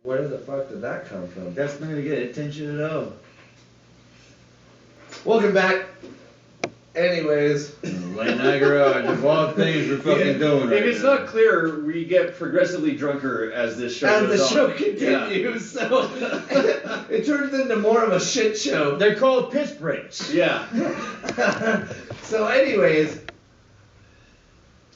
Where the fuck did that come from? That's not gonna get attention at all. Welcome back. Anyways. Late night garage, of all things we're fucking doing right If it's now. not clear, we get progressively drunker as this show As goes the show on. continues, so it turns into more of a shit show. They're called piss breaks. Yeah. So anyways,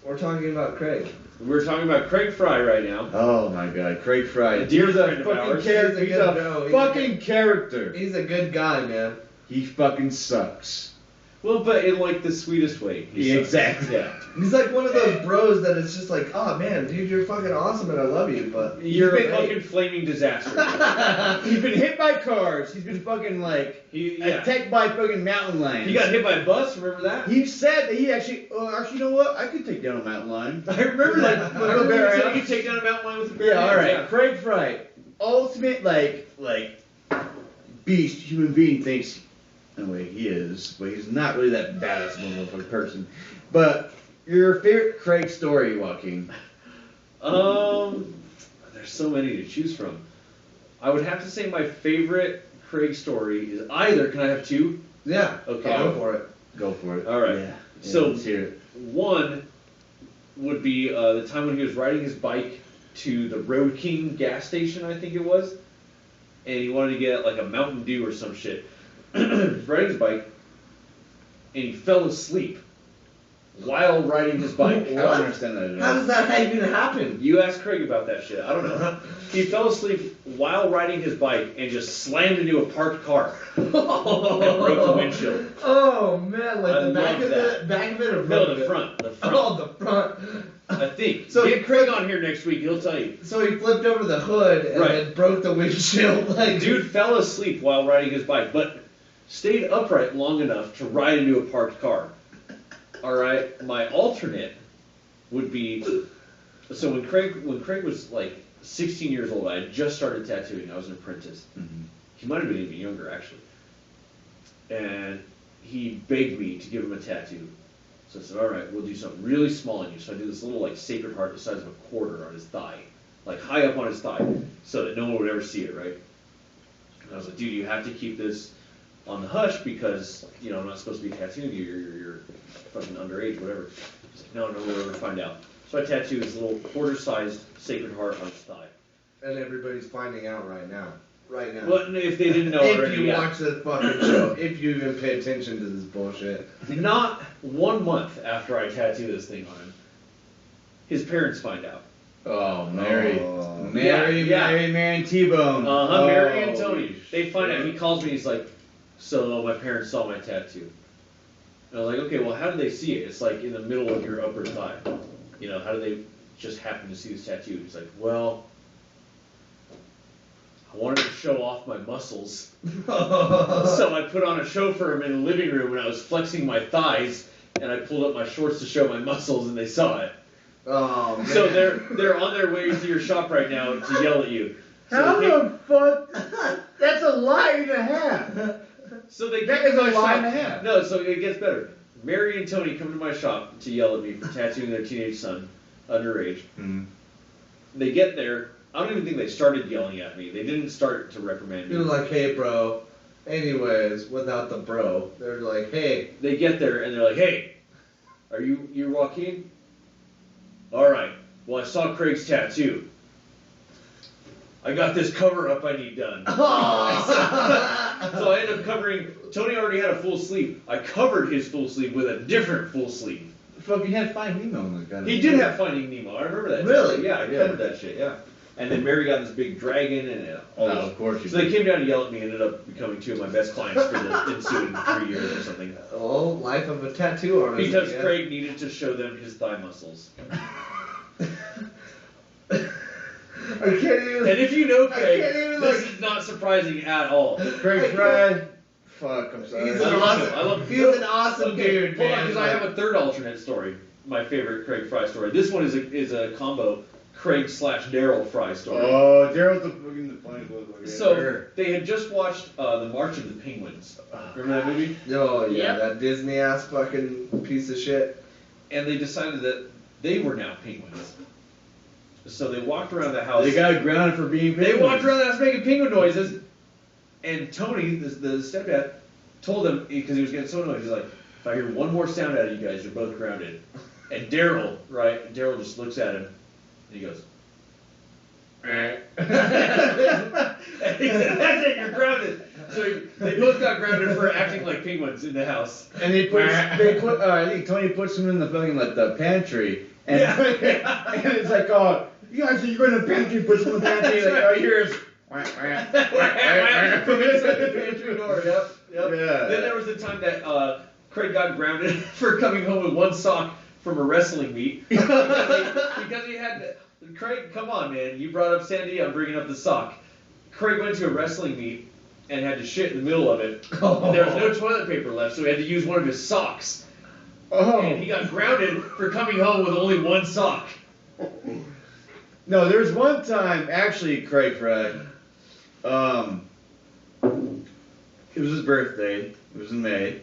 we're talking about Craig. We're talking about Craig Frye right now. Oh my god, Craig Frye. A dear He's a friend of fucking ours. character. He's He's a a good- fucking character. He's a good guy, man. He fucking sucks. Well, but in like the sweetest way. Yeah, exactly. Yeah. He's like one of those bros that is just like, oh man, dude, you're fucking awesome and I love you, but You're a been- fucking flaming disaster. He's been hit by cars. He's been fucking like Yeah. attacked by fucking mountain lions. He got hit by a bus, remember that? He said that he actually, you know what? I could take down a mountain lion. I remember that. I Little remember bear you said house. you could take down a mountain lion with a bear. Yeah, all right. Yeah. Craig Frye, ultimate like beast human being thinks. In a way, he is, but he's not really that badass motherfucking person. But your favorite Craig story, Joaquin? There's so many to choose from. I would have to say my favorite Craig story is either. Can I have two? yeah, Okay. go for it. Go for it. All right. Yeah. So let's hear it. one would be the time when he was riding his bike to the Road King gas station, I think it was, and he wanted to get like a Mountain Dew or some shit. He was riding his bike, and he fell asleep while riding his bike. I don't understand that at How all. does that even happen? You ask Craig about that shit. I don't know. He fell asleep while riding his bike and just slammed into a parked car and broke the windshield. Oh man, like I the back love of that. the back of it or front No, of the it? front. The front. Oh, the front. I think. So Get Craig on here next week. He'll tell you. So he flipped over the hood and Right. then broke the windshield. Like, Dude fell asleep while riding his bike, but stayed upright long enough to ride into a parked car. All right. My alternate would be so when Craig was like 16 years old, I had just started tattooing. I was an apprentice. Mhm. He might have been even younger actually. And he begged me to give him a tattoo. So I said, all right, we'll do something really small on you. So I did this little like sacred heart the size of a quarter on his thigh, like high up on his thigh, so that no one would ever see it, right? And I was like, dude, you have to keep this on the hush because, you know, I'm not supposed to be tattooing you. You're fucking underage, whatever. He's like, no, we'll never find out. So I tattooed his little quarter-sized sacred heart on his thigh. and everybody's finding out right now. Right now. Well, if they didn't know if already, you yeah. watch the fucking show, if you even pay attention to this bullshit. Not 1 month after I tattoo this thing on him, his parents find out. Oh, Mary. Oh. Mary, Yeah. Mary and T-Bone. Mary and Tony. They find out. He calls me. He's like, "So my parents saw my tattoo." And I was like, "Okay, well, how did they see it? It's like in the middle of your upper thigh. You know, how did they just happen to see this tattoo?" He's like, "Well, I wanted to show off my muscles, so I put on a show for him in the living room when I was flexing my thighs, and I pulled up my shorts to show my muscles, and they saw it." Oh man. So they're on their way to your shop right now to yell at you. So How they- the fuck? That's a lie and a half. So they That get is to my a lie shop. and a half. No, so it gets better. Mary and Tony come to my shop to yell at me for tattooing their teenage son, underage. Mm. They get there. I don't even think they started yelling at me. They didn't start to reprimand He was me. like, hey, bro. Anyways, without the bro, they're like, hey. They get there and they're like, "Hey, are you Joaquin? All right. Well, I saw Craig's tattoo. I got this cover up I need done." So I ended up covering. Tony already had a full sleeve. I covered his full sleeve with a different full sleeve. Fucking had Finding Nemo on the gun. He did have Finding Nemo. I remember that. Really? Yeah, I covered that shit. Yeah. And then Mary got this big dragon and all Oh, this. of course you So they did. came down to yell at me and ended up becoming two of my best clients for the ensuing 3 years or something. Oh, life of a tattoo artist. Because I guess. Craig needed to show them his thigh muscles. I can't even. And if you know I Craig, can't even, this like- is not surprising at all. Craig Frye. Fuck, I'm sorry. He's I an love awesome. him. I love him. He's an awesome dude, Hold on, man. because I have a third alternate story. My favorite Craig Frye story. This one is a combo Craig/Daryl Frye story. Oh, Daryl's the fucking funny motherfucker. So they had just watched the March of the Penguins. Remember that movie? Oh yeah, Yep. that Disney ass fucking piece of shit. And they decided that they were now penguins. So they walked around the house. They got grounded for being penguins. They walked around the house making penguin noises, and Tony, the stepdad, told them, because he was getting so annoyed, he's like, if I hear one more sound out of you guys, you're both grounded. And Daryl, right, Daryl just looks at him, and he goes, and he said, that's it, you're grounded. So they both got grounded for acting like penguins in the house. And they put I think Tony puts them in the fucking, like, the pantry. And, and it's like, oh, you guys, you're going to the pantry, puts them in the pantry, like, oh, here's... From inside the pantry door, yep. Yeah. Then there was the time that Craig got grounded for coming home with one sock from a wrestling meet. because he had... Craig, come on, man. You brought up Sandy, I'm bringing up the sock. Craig went to a wrestling meet and had to shit in the middle of it. There was no toilet paper left, so he had to use one of his socks. And he got grounded for coming home with only one sock. No, there's one time, actually, Craig Frye, it was his birthday, it was in May,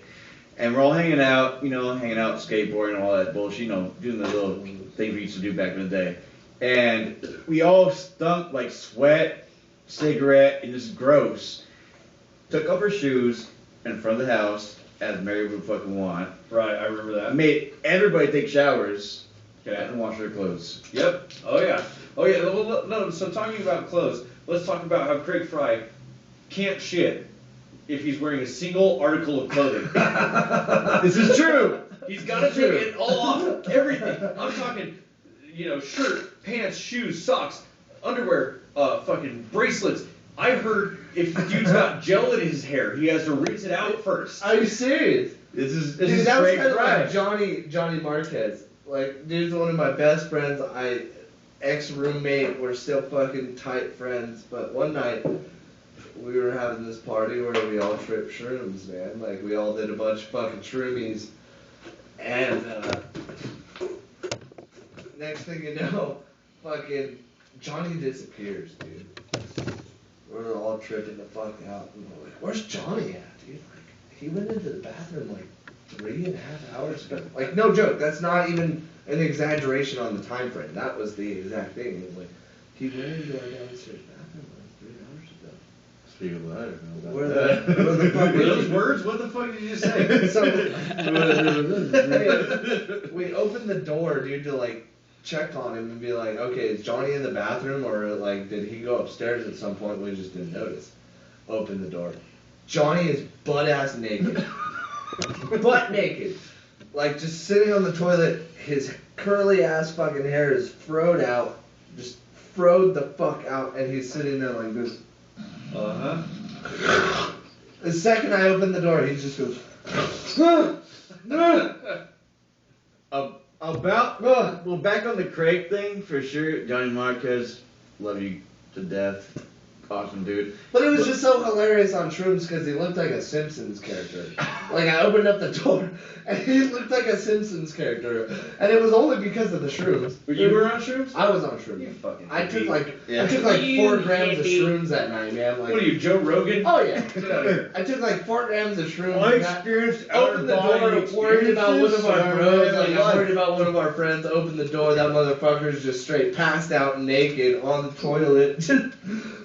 and we're all hanging out, skateboarding and all that bullshit, doing the little thing we used to do back in the day. And we all stunk like sweat, cigarette, and just gross. Took off our shoes in front of the house, as Mary would fucking want. Right, I remember that. Made everybody take showers Okay. and wash their clothes. Yep. Oh yeah. Well, no. So talking about clothes, let's talk about how Craig Frye can't shit if he's wearing a single article of clothing. This is true. He's got to take it all off, everything. I'm talking, shirt, pants, shoes, socks, underwear, fucking bracelets. I heard if the dude's got gel in his hair, he has to rinse it out first. Are you serious? This is That was Craig kind of Frye. like Johnny Marquez. Like, dude's one of my best friends. Ex-roommate, we're still fucking tight friends. But one night, we were having this party where we all tripped shrooms, man. Like, we all did a bunch of fucking shroomies. And, next thing you know, fucking Johnny disappears, dude. We're all tripping the fuck out. And we're like, where's Johnny at, dude? Like, he went into the bathroom like 3.5 hours ago. Like, no joke. That's not even an exaggeration on the time frame. That was the exact thing. It was like, he went into our downstairs bathroom like 3 hours ago. Speak of that. Where the fuck Were those words? What the fuck did you just say? So, we opened the door, dude, to like check on him and be like, okay, is Johnny in the bathroom, or like did he go upstairs at some point? We just didn't notice. Open the door. Johnny is butt ass naked. Butt naked. Like just sitting on the toilet. His curly ass fucking hair is froed out. Just froed the fuck out, and he's sitting there like this. The second I open the door, he just goes. Well, back on the Craig thing, for sure, Johnny Marquez, love you to death. Awesome dude. But it was just so hilarious on shrooms because he looked like a Simpsons character. Like, I opened up the door, and he looked like a Simpsons character. And it was only because of the shrooms. You were on shrooms? I was on shrooms. You fucking I took hippie. I took like 4 grams of shrooms that night, man. Like, What are you, Joe Rogan? oh yeah. Get out of here. I took like 4 grams of shrooms. I and got- experienced Opened the door, worried about one of our bros, like I'm worried about one of our friends, opened the door, that motherfucker's just straight passed out naked on the toilet.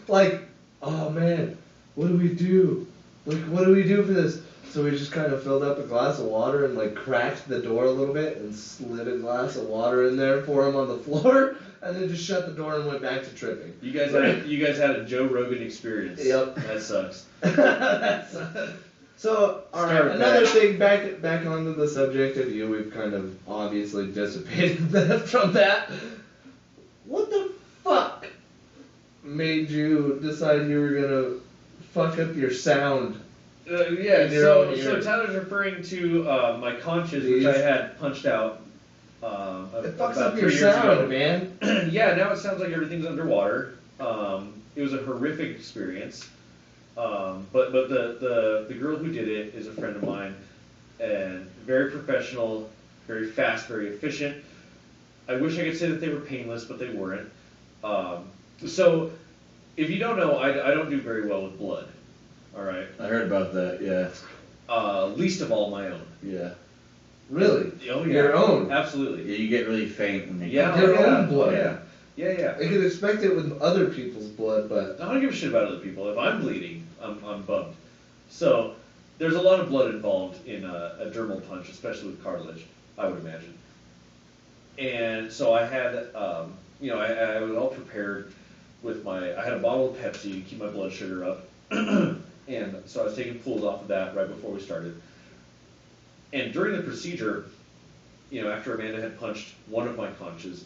Like, oh man, what do we do? Like, what do we do for this? So we just kind of filled up a glass of water and like cracked the door a little bit and slid a glass of water in there for him on the floor, and then just shut the door and went back to tripping. You guys had a Joe Rogan experience. Yep. That sucks. So, alright, another thing, back onto the subject of you, we've kind of obviously dissipated from that. What the fuck made you decide you were gonna fuck up your sound? Yeah, Your so own ears. Tyler's referring to my conches, These? which I had punched out It fucks about up 3 your years sound, ago. man. Yeah, now it sounds like everything's underwater. It was a horrific experience. But the girl who did it is a friend of mine, and very professional, very fast, very efficient. I wish I could say that they were painless, but they weren't. So, if you don't know, I don't do very well with blood. All right. I heard about that, yeah. Least of all my own. Yeah. Really? Oh yeah. Your own? Absolutely. Yeah, you get really faint when you Yeah. Your oh, yeah. own blood. Oh, yeah. Yeah. I could expect it with other people's blood, but I don't give a shit about other people. If I'm bleeding, I'm bummed. So there's a lot of blood involved in a dermal punch, especially with cartilage, I would imagine. And so I had, I was all prepared with I had a bottle of Pepsi to keep my blood sugar up. And so I was taking pulls off of that right before we started. And during the procedure, after Amanda had punched one of my conches,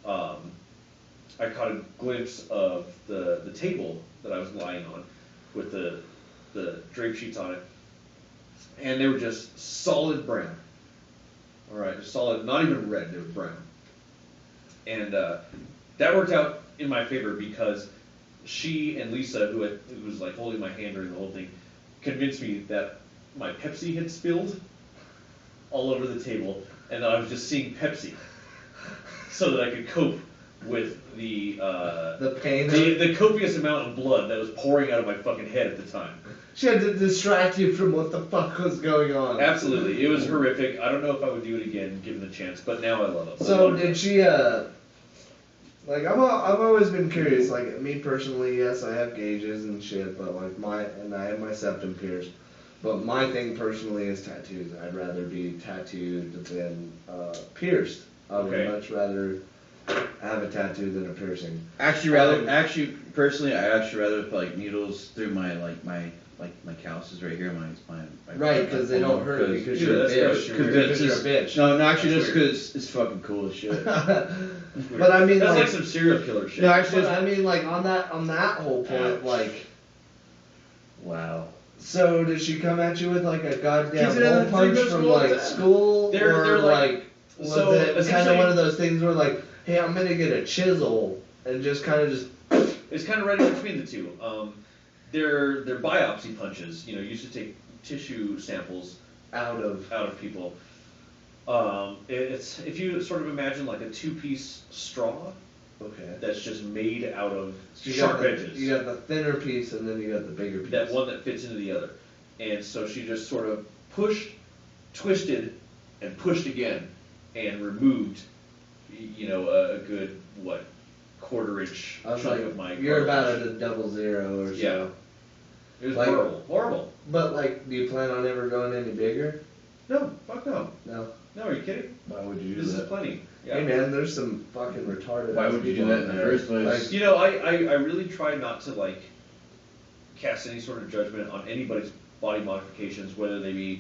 I caught a glimpse of the table that I was lying on with the drape sheets on it. And they were just solid brown. All right, solid, not even red, they were brown. And that worked out in my favor because she and Lisa, who was like holding my hand during the whole thing, convinced me that my Pepsi had spilled all over the table, and that I was just seeing Pepsi, so that I could cope with the pain, the copious amount of blood that was pouring out of my fucking head at the time. She had to distract you from what the fuck was going on. Absolutely, it was horrific. I don't know if I would do it again, given the chance, but now I love it. So did she? Like I've always been curious. Like me personally, yes, I have gauges and shit, but like I have my septum pierced. But my thing personally is tattoos. I'd rather be tattooed than pierced. I would much rather have a tattoo than a piercing. Personally, I actually rather put like needles through my calluses right here, my right, because they don't hurt because you're a bitch. Because you're a bitch. No, actually, just because it's fucking cool as shit. But I mean, that's like some serial killer shit. No, actually, I mean, like on that whole point, like, wow. So did she come at you with like a goddamn hole punch from like school, they're like was it kind of one of those things where like, hey, I'm gonna get a chisel and just kind of just. It's kind of right in between the two. They're biopsy punches. Used to take tissue samples out of people. It's if you sort of imagine like a two-piece straw. Okay. That's just made out of so sharp edges. You got the thinner piece and then you got the bigger piece. That one that fits into the other. And so she just sort of pushed, twisted, and pushed again, and removed, a good, quarter-inch chunk of my You're cartilage. about at a 00 or so. Yeah. It was horrible. But like, do you plan on ever going any bigger? No, fuck no. No. No, are you kidding? Why would you do this that? Is plenty. Yeah. Hey man, there's some fucking retarded. Why would you do that in the first place? I really try not to cast any sort of judgment on anybody's body modifications, whether they be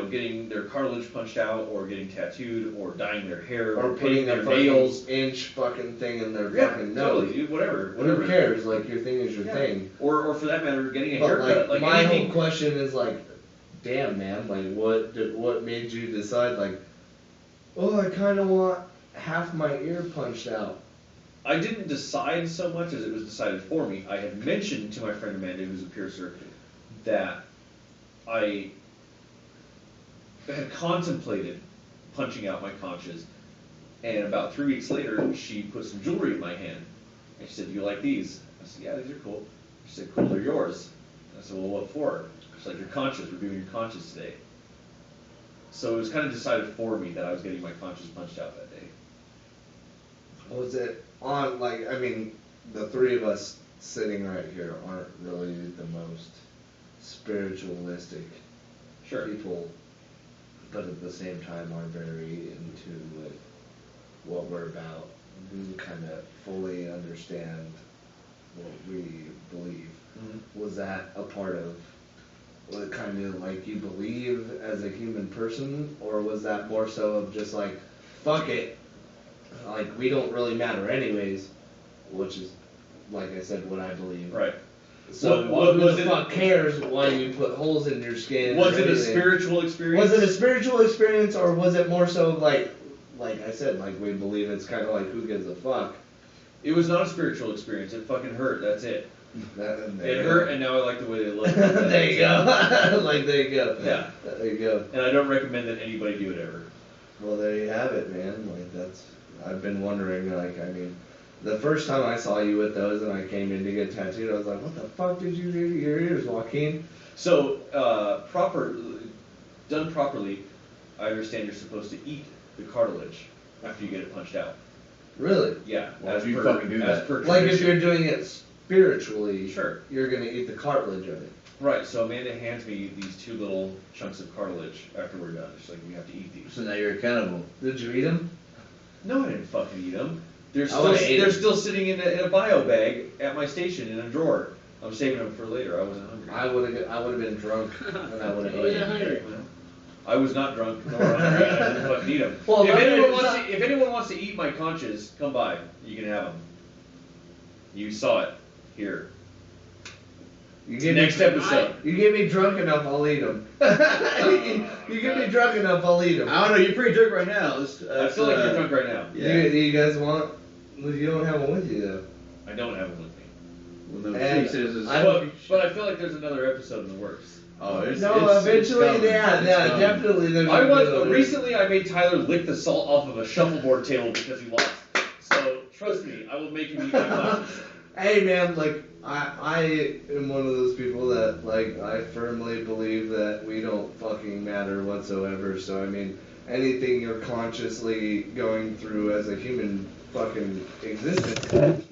getting their cartilage punched out, or getting tattooed, or dyeing their hair, or putting their nails inch fucking thing in their fucking nose. Totally, whatever. Who cares? Like your thing is your thing. Or for that matter, getting a but haircut. Like my whole question is like, damn man, like what made you decide like, oh, I kind of want half my ear punched out. I didn't decide so much as it was decided for me. I had mentioned to my friend Amanda, who's a piercer, that I had contemplated punching out my conches, and about 3 weeks later, she put some jewelry in my hand, and she said, "Do you like these?" I said, "Yeah, these are cool." She said, "Cool, they're yours." I said, "Well, what for?" She's like, "Your conches. We're doing your conches today." So it was kind of decided for me that I was getting my conches punched out that day. Was it on, like, I mean, the three of us sitting right here aren't really the most spiritualistic people, but at the same time are very into like what we're about, who kind of fully understand what we believe. Mm-hmm. Was that a part of what kind of like you believe as a human person, or was that more so of just like, fuck it, like we don't really matter anyways, which is, like I said, what I believe. Right. So who the fuck cares why you put holes in your skin? Was it a spiritual experience? Was it a spiritual experience, or was it more so like I said, like we believe it's kind of like who gives a fuck? It was not a spiritual experience. It fucking hurt. That's it. It hurt, and now I like the way they look. There you go. Like, there you go. Yeah. There you go. And I don't recommend that anybody do it ever. Well, there you have it, man. Like, I've been wondering, like, I mean, the first time I saw you with those and I came in to get tattooed, I was like, what the fuck did you do to your ears, Joaquin? So, done properly, I understand you're supposed to eat the cartilage after you get it punched out. Really? Yeah. Why as do you per, fucking do as that? per Like if tradition. you're doing it spiritually, Sure. you're gonna eat the cartilage of it. Right, so Amanda hands me these 2 little chunks of cartilage after we're done. She's like, we have to eat these. So now you're accountable. Did you eat them? No, I didn't fucking eat them. They're I still would've ate they're 'em. still sitting in a bio bag at my station in a drawer. I'm saving them for later. I wasn't hungry. I would have been drunk and I would have I wasn't eaten. hungry. I was not drunk nor hungry. I didn't fucking eat them. Well, if anyone wants to eat my conches, come by. You can have them. You saw it here. You get Next me, episode. You get me drunk enough, I'll eat them. You get me drunk enough, I'll eat them. I don't know. You're pretty drunk right now. I feel like you're drunk right now. Yeah. Do you guys want? Well, you don't have one with you though. I don't have them with me. Well, no, And she says it's- But I feel like there's another episode in the works. Oh, Eventually, coming. yeah, It's yeah, coming. definitely. There's I a once good one. recently I made Tyler lick the salt off of a shuffleboard table because he lost. So trust me, I will make him eat my conches. Hey man, like I am one of those people that like I firmly believe that we don't fucking matter whatsoever. So I mean, anything you're consciously going through as a human fucking existence